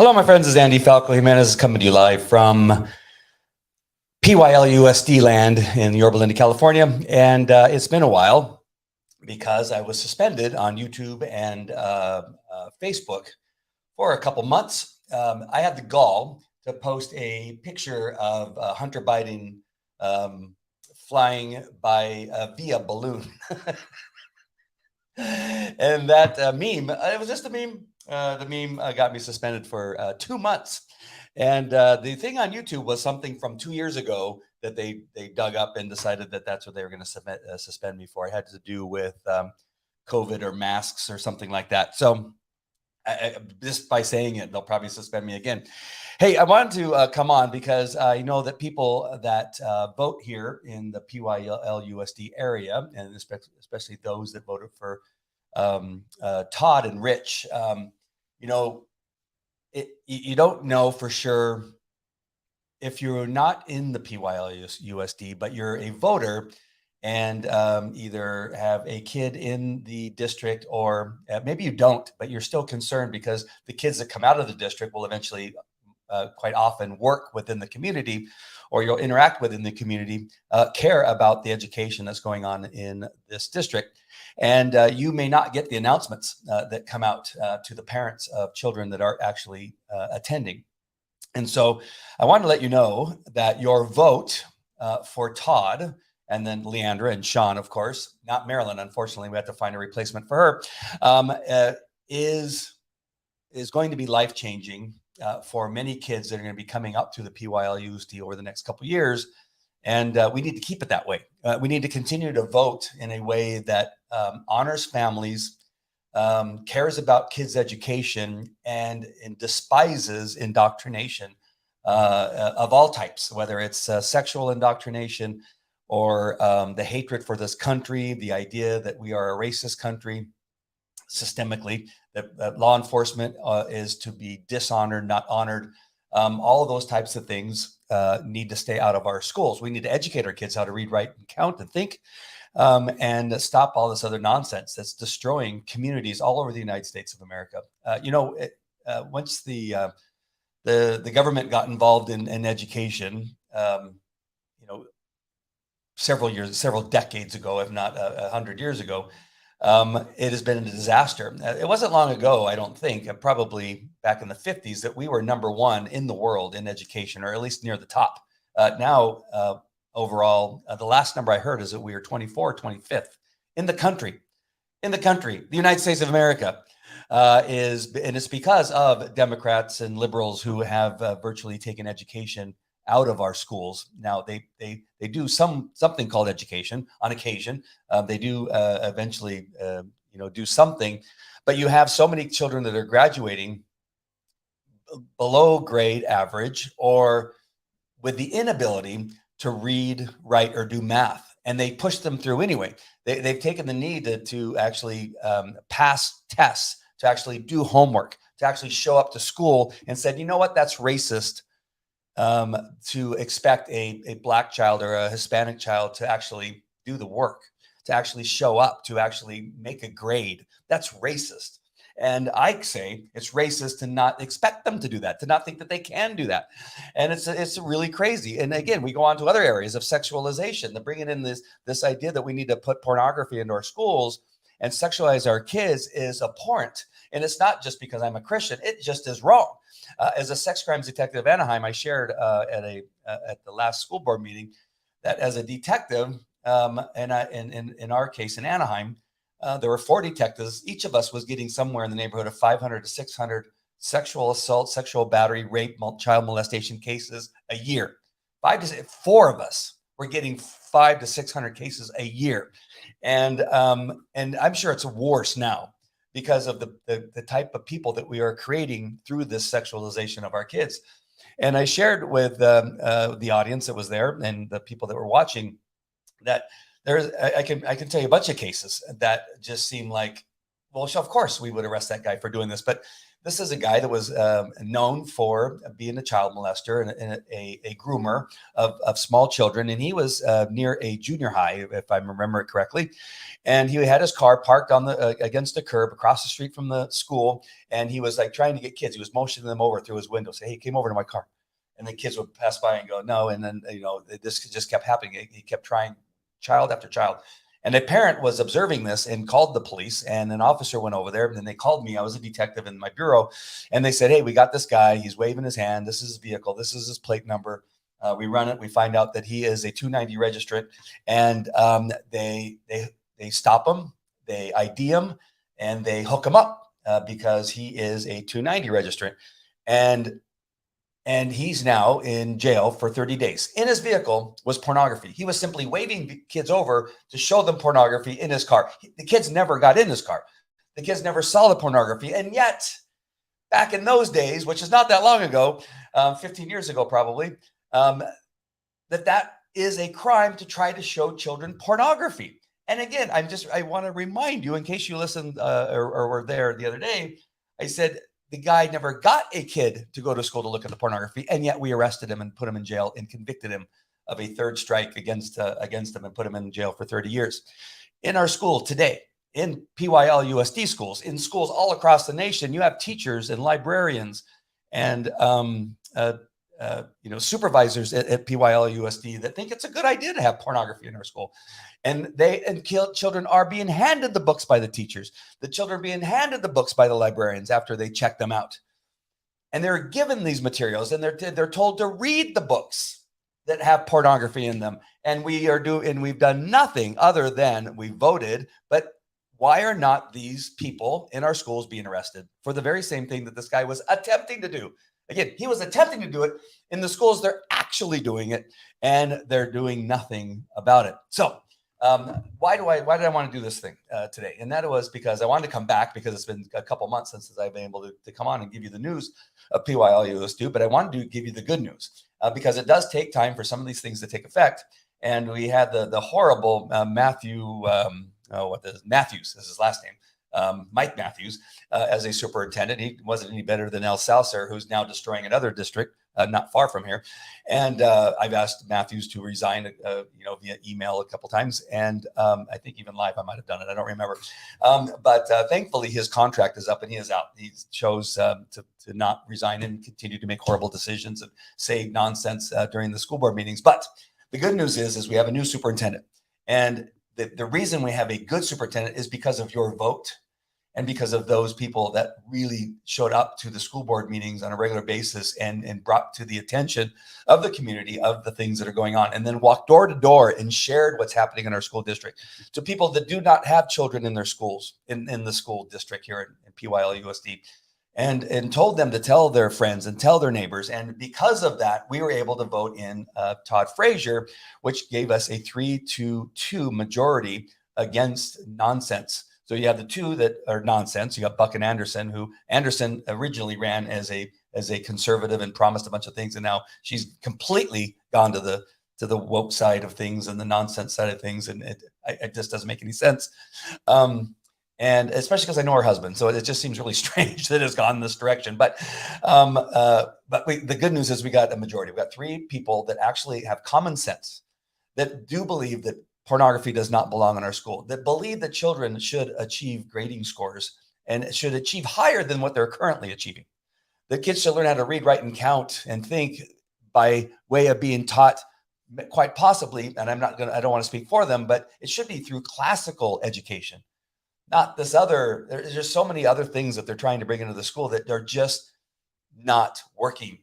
Hello, my friends. This is Andy Falco Jimenez coming to you live from PYL USD land in Yorba Linda, California. And it's been a while because I was suspended on YouTube and Facebook for a couple months. I had the gall to post a picture of Hunter Biden flying by via balloon. And that meme, it was just a meme. The meme got me suspended for 2 months. And the thing on YouTube was something from 2 years ago that they dug up and decided that that's what they were going to suspend me for. It had to do with COVID or masks or something like that. So just by saying it, they'll probably suspend me again. Hey, I wanted to come on because I know that people that vote here in the PYL USD area, and especially those that voted for Todd and Rich, you don't know for sure if you're not in the PYL USD, but you're a voter and either have a kid in the district or maybe you don't, but you're still concerned because the kids that come out of the district will eventually quite often work within the community, or you'll interact within the community, care about the education that's going on in this district. And you may not get the announcements that come out to the parents of children that are actually attending. And so I want to let you know that your vote for Todd, and then Leandra and Sean, of course, not Marilyn, unfortunately, we have to find a replacement for her, is going to be life-changing for many kids that are going to be coming up through the PYL USD over the next couple of years. And we need to keep it that way. We need to continue to vote in a way that honors families, cares about kids' education, and despises indoctrination of all types, whether it's sexual indoctrination or the hatred for this country, the idea that we are a racist country systemically, that law enforcement is to be dishonored, not honored. All of those types of things need to stay out of our schools. We need to educate our kids how to read, write, and count and think, and stop all this other nonsense that's destroying communities all over the United States of America. Once the government got involved in education, several decades ago, if not 100 years ago, it has been a disaster. It wasn't long ago, I don't think, probably back in the 50s, that we were number one in the world in education, or at least near the top. Now, overall, the last number I heard is that we are 25th in the country. The United States of America and it's because of Democrats and liberals who have virtually taken education out of our schools. Now they do something called education on occasion. They do eventually do something, but you have so many children that are graduating below grade average or with the inability to read, write, or do math, and they push them through anyway. They've taken the need to actually pass tests, to actually do homework, to actually show up to school, and said, you know what, that's racist. To expect a Black child or a Hispanic child to actually do the work, to actually show up, to actually make a grade. That's racist. And I say it's racist to not expect them to do that, to not think that they can do that. And it's really crazy. And again, we go on to other areas of sexualization, the bringing in this idea that we need to put pornography into our schools and sexualize our kids is abhorrent. And it's not just because I'm a Christian, it just is wrong. As a sex crimes detective of Anaheim, I shared at the last school board meeting that as a detective, in our case in Anaheim, there were 4 detectives. Each of us was getting somewhere in the neighborhood of 500 to 600 sexual assault, sexual battery, rape, child molestation cases a year. 4 of us were getting 500 to 600 cases a year. And I'm sure it's worse now because of the type of people that we are creating through this sexualization of our kids. And I shared with the audience that was there and the people that were watching that I can tell you a bunch of cases that just seem like, well, of course we would arrest that guy for doing this. But this is a guy that was known for being a child molester and a groomer of small children. And he was near a junior high, if I remember it correctly. And he had his car parked on the against the curb across the street from the school. And he was like trying to get kids. He was motioning them over through his window, say, "Hey, came over to my car." And the kids would pass by and go, "No." And then, this just kept happening. He kept trying, child after child. And a parent was observing this and called the police, and an officer went over there. And then they called me. I was a detective in my bureau. And they said, "Hey, we got this guy. He's waving his hand. This is his vehicle. This is his plate number." We run it. We find out that he is a 290 registrant. And they stop him. They ID him. And they hook him up because he is a 290 registrant. And he's now in jail for 30 days. In his vehicle was pornography. He was simply waving kids over to show them pornography in his car. The kids never got in his car. The kids never saw the pornography. And yet, back in those days, which is not that long ago, 15 years ago probably, that is a crime to try to show children pornography. And again, I want to remind you, in case you listened or were there the other day, I said, the guy never got a kid to go to school to look at the pornography, and yet we arrested him and put him in jail and convicted him of a third strike against him and put him in jail for 30 years. In our school today, in PYL USD schools, in schools all across the nation, you have teachers and librarians and supervisors at PYL USD that think it's a good idea to have pornography in our school. And children are being handed the books by the teachers. The children are being handed the books by the librarians after they check them out. And they're given these materials, and they're told to read the books that have pornography in them. And we've done nothing other than we voted. But why are not these people in our schools being arrested for the very same thing that this guy was attempting to do? Again, he was attempting to do it. In the schools, they're actually doing it, and they're doing nothing about it. So why did I want to do this thing today? And that was because I wanted to come back, because it's been a couple months since I've been able to come on and give you the news of PYL USD, but I wanted to give you the good news because it does take time for some of these things to take effect. And we had the horrible Matthews is his last name. Mike Matthews as a superintendent. He wasn't any better than El Salser, who's now destroying another district not far from here. And I've asked Matthews to resign, via email a couple times. And I think even live, I might have done it. I don't remember. But thankfully, his contract is up and he is out. He chose to not resign and continue to make horrible decisions and say nonsense during the school board meetings. But the good news is we have a new superintendent. And the reason we have a good superintendent is because of your vote and because of those people that really showed up to the school board meetings on a regular basis and brought to the attention of the community of the things that are going on, and then walked door to door and shared what's happening in our school district to people that do not have children in their schools, in the school district here in PYL USD, and told them to tell their friends and tell their neighbors. And because of that, we were able to vote in Todd Frazier, which gave us a 3-2 majority against nonsense. So you have the two that are nonsense. You got Buck and Anderson, who Anderson originally ran as a conservative and promised a bunch of things, and now she's completely gone to the woke side of things and the nonsense side of things, and it just doesn't make any sense. And especially because I know her husband, so it just seems really strange that it's gone in this direction. But the good news is we got a majority. We got 3 people that actually have common sense, that do believe that pornography does not belong in our school, that believe that children should achieve grading scores and should achieve higher than what they're currently achieving. The kids should learn how to read, write, and count and think by way of being taught, quite possibly, and I don't want to speak for them, but it should be through classical education, not this other. There's just so many other things that they're trying to bring into the school that they're just not working.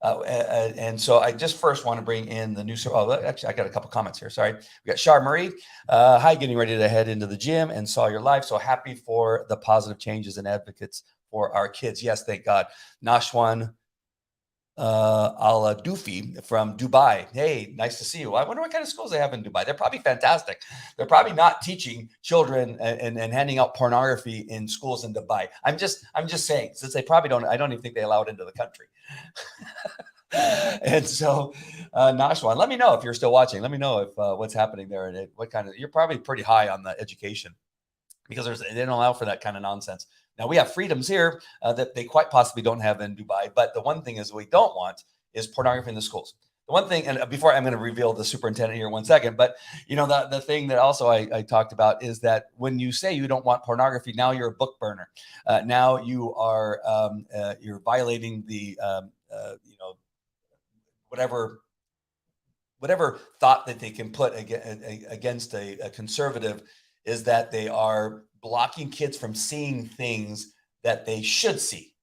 And so I just first want to bring in the new. Actually, I got a couple comments here. Sorry. We got Char Murray. Hi, getting ready to head into the gym and saw your live. So happy for the positive changes and advocates for our kids. Yes, thank God. Nashwan Al Dufi from Dubai. Hey, nice to see you. I wonder what kind of schools they have in Dubai. They're probably fantastic. They're probably not teaching children and handing out pornography in schools in Dubai. I'm just saying, since they probably don't, I don't even think they allow it into the country. And so, Nashwan, let me know if you're still watching. Let me know if what's happening there, and what kind of, you're probably pretty high on the education, because they don't allow for that kind of nonsense. Now we have freedoms here that they quite possibly don't have in Dubai. But the one thing is we don't want is pornography in the schools. The one thing, and before I'm going to reveal the superintendent here in 1 second, but the thing that also I talked about is that when you say you don't want pornography, now you're a book burner. Now you are you're violating the whatever thought that they can put against a conservative, is that they are blocking kids from seeing things that they should see.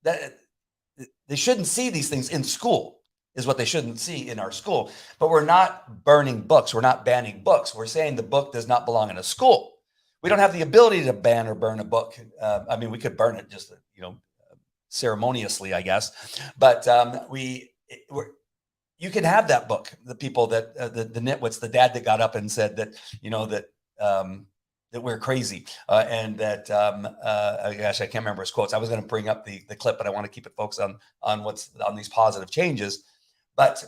That they shouldn't see these things in school, is what they shouldn't see in our school. But we're not burning books. We're not banning books. We're saying the book does not belong in a school. We don't have the ability to ban or burn a book. I mean, we could burn it just, ceremoniously, I guess. But you can have that book. The people that the nitwits, the dad that got up and said that that we're crazy, and that gosh, I can't remember his quotes. I was going to bring up the clip, but I want to keep it focused on these positive changes. But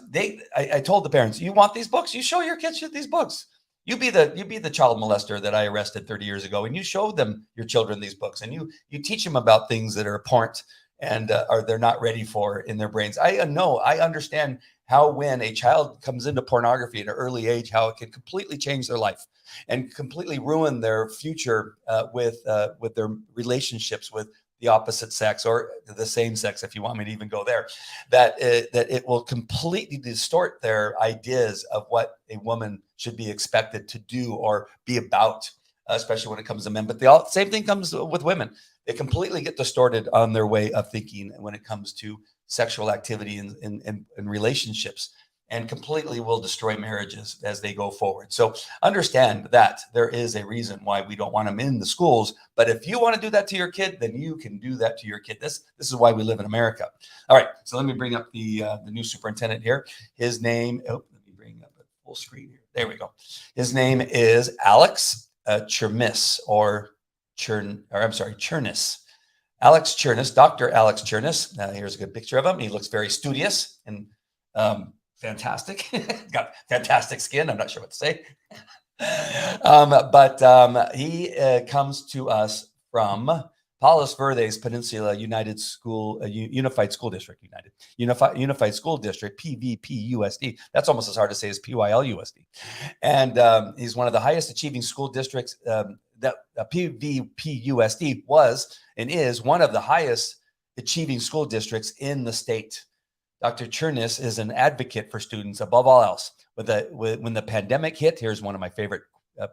I told the parents, you want these books? You show your kids these books. You be the child molester that I arrested 30 years ago, and you show them, your children, these books, and you teach them about things that are abhorrent and they're not ready for in their brains. I understand how, when a child comes into pornography at an early age, how it can completely change their life and completely ruin their future with their relationships with the opposite sex, or the same sex, if you want me to even go there. That it will completely distort their ideas of what a woman should be expected to do or be about, especially when it comes to men. But the same thing comes with women. They completely get distorted on their way of thinking when it comes to sexual activity and relationships, and completely will destroy marriages as they go forward. So understand that there is a reason why we don't want them in the schools. But if you want to do that to your kid, then you can do that to your kid. This is why we live in America. All right, so let me bring up the new superintendent here. His name, let me bring up a full screen here. There we go. His name is Alex Chermis, Chernis. Alex Chernis, Dr. Alex Chernis. Here's a good picture of him. He looks very studious and fantastic. Got fantastic skin. I'm not sure what to say. But he comes to us from Palos Verdes Peninsula Unified School District, Unified School District, PVPUSD. That's almost as hard to say as PYLUSD. And he's one of the highest achieving school districts. That PVPUSD was and is one of the highest achieving school districts in the state. Dr. Chernis is an advocate for students above all else. When the pandemic hit, here's one of my favorite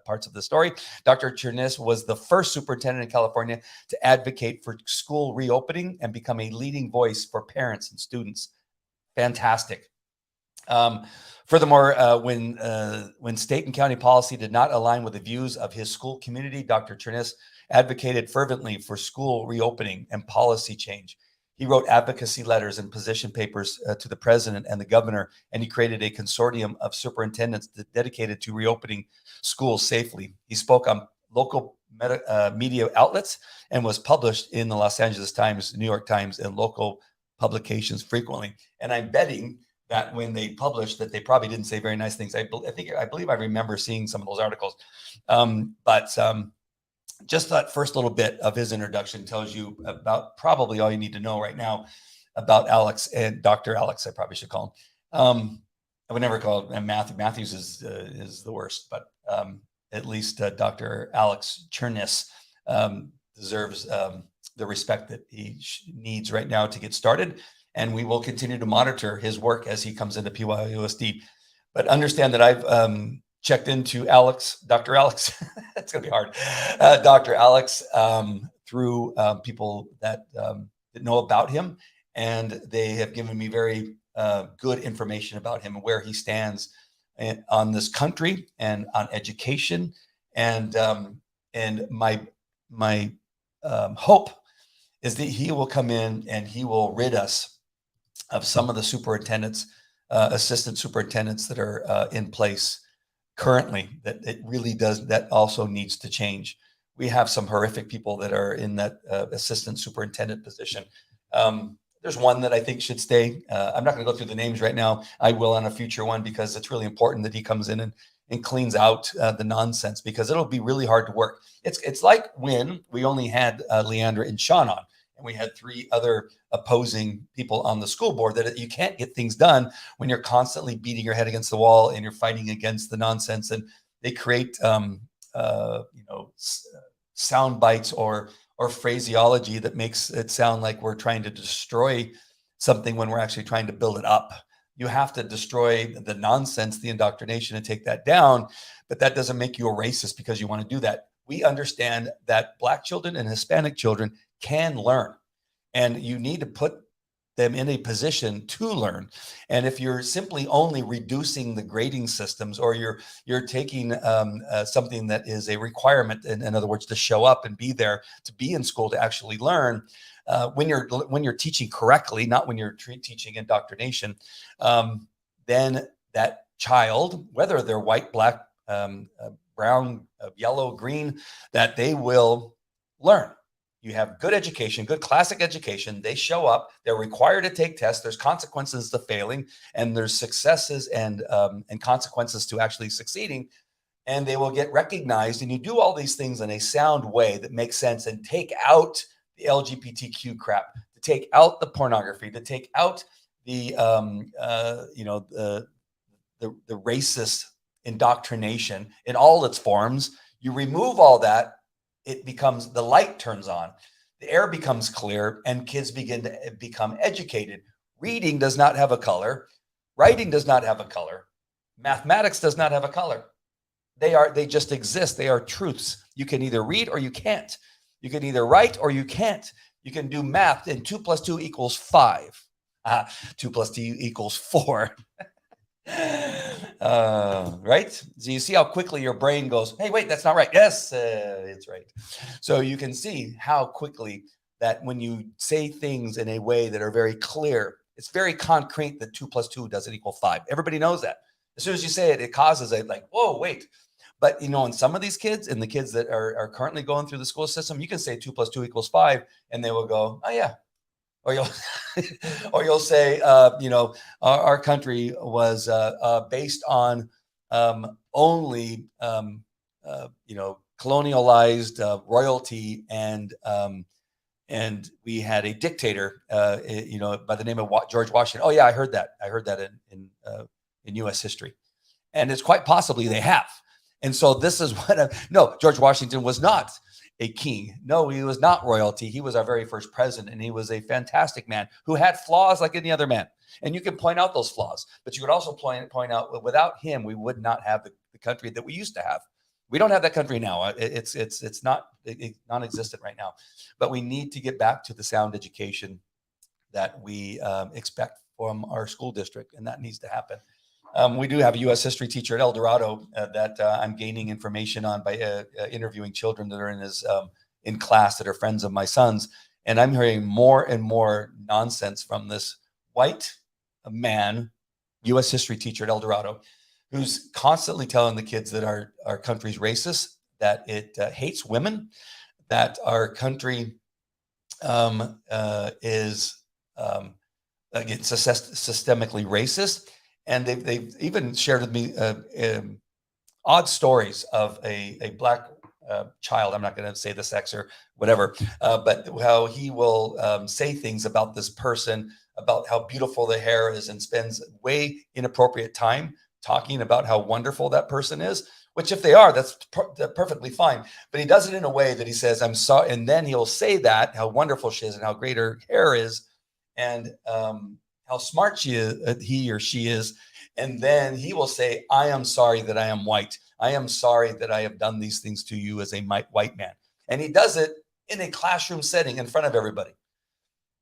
parts of the story. Dr. Chernis was the first superintendent in California to advocate for school reopening and become a leading voice for parents and students. Fantastic. Furthermore, when state and county policy did not align with the views of his school community, Dr. Chernis advocated fervently for school reopening and policy change. He wrote advocacy letters and position papers to the president and the governor, and he created a consortium of superintendents dedicated to reopening schools safely. He spoke on local media outlets and was published in the Los Angeles Times, New York Times, and local publications frequently. And I'm betting that when they published that, they probably didn't say very nice things. I believe I remember seeing some of those articles. But just that first little bit of his introduction tells you about probably all you need to know right now about Alex, and Dr. Alex, I probably should call him. I would never call him Matthew. Matthews is the worst, but at least Dr. Alex Chernis deserves the respect that he needs right now to get started. And we will continue to monitor his work as he comes into PYUSD. But understand that I've checked into Dr. Alex. It's going to be hard. Dr. Alex through people that know about him, and they have given me very good information about him and where he stands on this country and on education. And my hope is that he will come in and he will rid us of some of the superintendents, assistant superintendents that are in place currently. That it really does, that also needs to change. We have some horrific people that are in that assistant superintendent position There's one that I think should stay. I'm not going to go through the names right now. I will on a future one, because it's really important that he comes in and cleans out the nonsense, because it'll be really hard to work. It's like when we only had Leandra and Sean on, and we had 3 other opposing people on the school board, that you can't get things done when you're constantly beating your head against the wall and you're fighting against the nonsense. And they create, sound bites or phraseology that makes it sound like we're trying to destroy something when we're actually trying to build it up. You have to destroy the nonsense, the indoctrination, and take that down. But that doesn't make you a racist because you want to do that. We understand that Black children and Hispanic children can learn, and you need to put them in a position to learn. And if you're simply only reducing the grading systems, or you're taking something that is a requirement, in other words, to show up and be there, to be in school, to actually learn, when you're teaching correctly, not when you're teaching indoctrination, then that child, whether they're white, black, brown, yellow, green, that they will learn. You have good education, good classic education. They show up. They're required to take tests. There's consequences to failing, and there's successes and consequences to actually succeeding. And they will get recognized. And you do all these things in a sound way that makes sense, and take out the LGBTQ crap, to take out the pornography, to take out the racist indoctrination in all its forms. You remove all that. It becomes, the light turns on, the air becomes clear, and kids begin to become educated. Reading does not have a color. Writing does not have a color. Mathematics does not have a color. They just exist. They are truths. You can either read or you can't. You can either write or you can't. You can do math, and 2 + 2 = 5. 2 + 2 = 4. Right? So you see how quickly your brain goes, hey, wait, that's not right. Yes, it's right. So you can see how quickly that when you say things in a way that are very clear, it's very concrete, that 2 + 2 doesn't = 5. Everybody knows that. As soon as you say it, it causes a like, whoa, wait. But, in some of these kids, and the kids that are currently going through the school system, you can say 2 + 2 = 5, and they will go, oh, yeah. Or you'll, or you'll say, our country was based on only, colonialized royalty, and we had a dictator, by the name of George Washington. Oh yeah, I heard that. I heard that in U.S. history, and it's quite possibly they have. And so this is what. No, George Washington was not a king. No, he was not royalty. He was our very first president, and he was a fantastic man who had flaws like any other man. And you can point out those flaws, but you could also point out, that without him, we would not have the country that we used to have. We don't have that country now. It's not non-existent right now. But we need to get back to the sound education that we expect from our school district, and that needs to happen. We do have a U.S. history teacher at El Dorado that I'm gaining information on by interviewing children that are in class that are friends of my son's. And I'm hearing more and more nonsense from this white man, U.S. history teacher at El Dorado, who's constantly telling the kids that our country's racist, that it hates women, that our country is again, systemically racist. And they've even shared with me odd stories of a black child. I'm not going to say the sex or whatever, but how he will say things about this person, about how beautiful the hair is, and spends way inappropriate time talking about how wonderful that person is, which if they are, that's perfectly fine. But he does it in a way that he says, I'm sorry. And then he'll say that, how wonderful she is and how great her hair is, and how smart he or she is. And then he will say, I am sorry that I am white. I am sorry that I have done these things to you as a white man. And he does it in a classroom setting in front of everybody.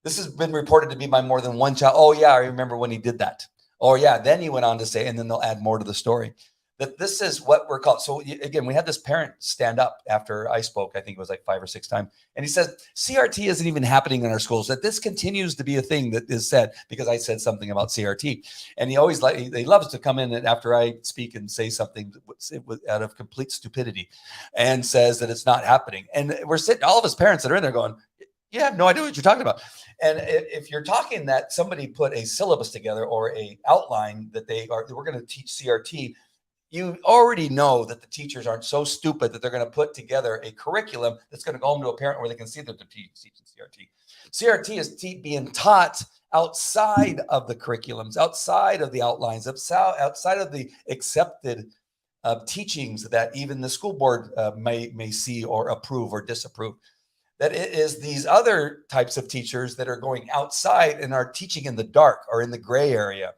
This has been reported to me by more than one child. Oh yeah, I remember when he did that. Oh yeah, then he went on to say, and then they'll add more to the story, that this is what we're called. So again, we had this parent stand up after I spoke, I think it was like 5 or 6 times. And he says, CRT isn't even happening in our schools, that this continues to be a thing that is said because I said something about CRT. And he always he loves to come in and after I speak and say something out of complete stupidity and says that it's not happening. And we're sitting, all of us parents that are in there going, You have no idea what you're talking about. And if you're talking that somebody put a syllabus together or a outline that we're going to teach CRT, you already know that the teachers aren't so stupid that they're going to put together a curriculum that's going to go home to a parent where they can see that they're teaching CRT. CRT is being taught outside of the curriculums, outside of the outlines, outside of the accepted teachings that even the school board may see or approve or disapprove. That it is these other types of teachers that are going outside and are teaching in the dark or in the gray area.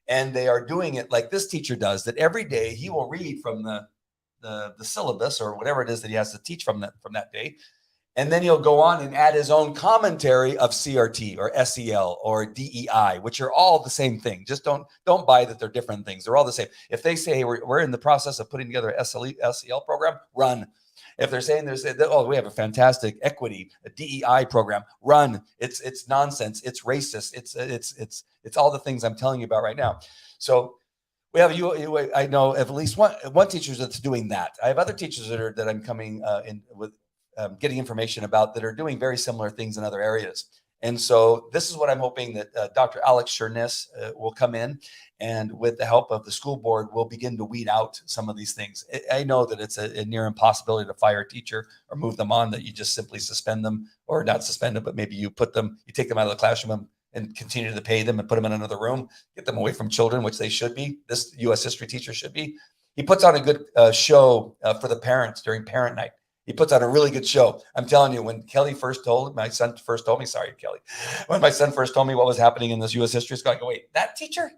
And they are doing it like this teacher does, that every day he will read from the syllabus or whatever it is that he has to teach from that day. And then he'll go on and add his own commentary of CRT or SEL or DEI, which are all the same thing. Just don't buy that they're different things. They're all the same. If they say, hey, we're in the process of putting together a SEL program, run. If they're saying we have a fantastic equity, a DEI program, run. It's nonsense. It's racist. It's all the things I'm telling you about right now. So we have I know of at least one teacher that's doing that. I have other teachers that I'm coming in with getting information about that are doing very similar things in other areas. And so this is what I'm hoping that Dr. Alex Sherness will come in, and with the help of the school board, we'll begin to weed out some of these things. I know that it's a near impossibility to fire a teacher or move them on, that you just simply suspend them, or not suspend them, but maybe you take them out of the classroom and continue to pay them and put them in another room, get them away from children, which they should be. This U.S. history teacher should be. He puts on a good show for the parents during parent night. He puts on a really good show. I'm telling you, when my son first told me what was happening in this U.S. history school, I go, wait, that teacher?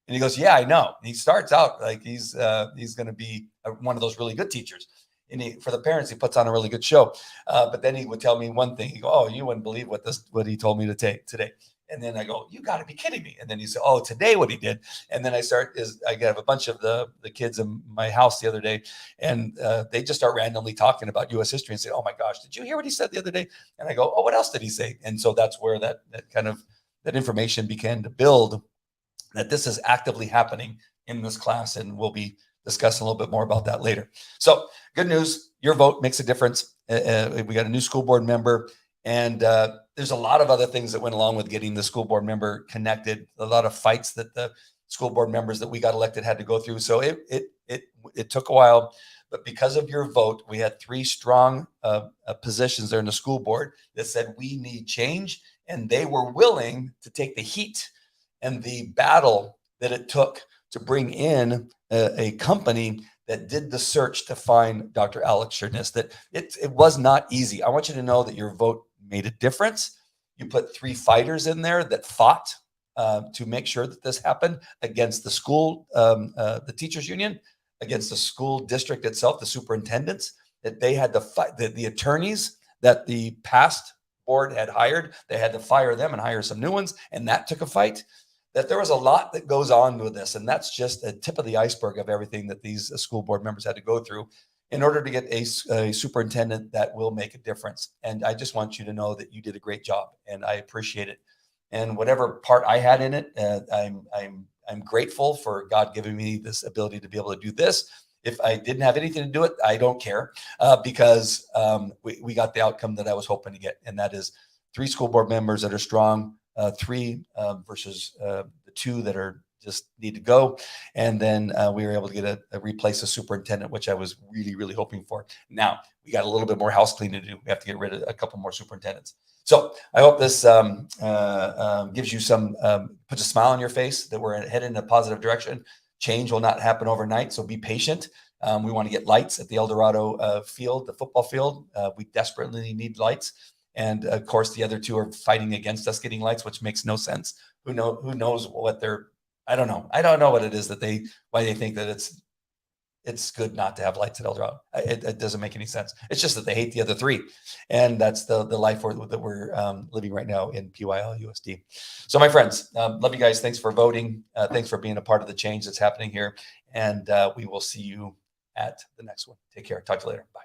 And he goes, yeah, I know. And he starts out like he's going to be one of those really good teachers. And for the parents, he puts on a really good show. But then he would tell me one thing. He go, oh, you wouldn't believe what he told me to take today. And then I go, you got to be kidding me. And then he said, oh, today what he did. And then I have a bunch of the kids in my house the other day, and they just start randomly talking about U.S. history and say, oh my gosh, did you hear what he said the other day? And I go, oh, what else did he say? And so that's where that information began to build, that this is actively happening in this class. And we'll be discussing a little bit more about that later. So good news, your vote makes a difference. We got a new school board member. And there's a lot of other things that went along with getting the school board member connected, a lot of fights that the school board members that we got elected had to go through. So it took a while, but because of your vote, we had 3 strong positions there in the school board that said we need change. And they were willing to take the heat and the battle that it took to bring in a company that did the search to find Dr. Alex Sherness. That it was not easy. I want you to know that your vote made a difference. You put 3 fighters in there that fought to make sure that this happened against the school, the teachers union, against the school district itself, the superintendents, that they had to fight, the attorneys that the past board had hired, they had to fire them and hire some new ones. And that took a fight. That there was a lot that goes on with this. And that's just a tip of the iceberg of everything that these school board members had to go through in order to get a superintendent that will make a difference. And I just want you to know that you did a great job, and I appreciate it. And whatever part I had in it, I'm grateful for God giving me this ability to be able to do this. If I didn't have anything to do it, I don't care, because we got the outcome that I was hoping to get. And that is 3 school board members that are strong, 3 versus the 2 that are just need to go. And then we were able to get replace a superintendent, which I was really, really hoping for. Now we got a little bit more house cleaning to do. We have to get rid of a couple more superintendents. So I hope this gives you some, puts a smile on your face that we're headed in a positive direction. Change will not happen overnight, so be patient. We want to get lights at the El Dorado field, the football field. We desperately need lights. And of course, the other 2 are fighting against us getting lights, which makes no sense. Who knows what they're, I don't know. I don't know what it is why they think that it's good not to have lights at El Dorado. It doesn't make any sense. It's just that they hate the other 3. And that's the life that we're living right now in PYL USD. So my friends, love you guys. Thanks for voting. Thanks for being a part of the change that's happening here. And we will see you at the next one. Take care. Talk to you later. Bye.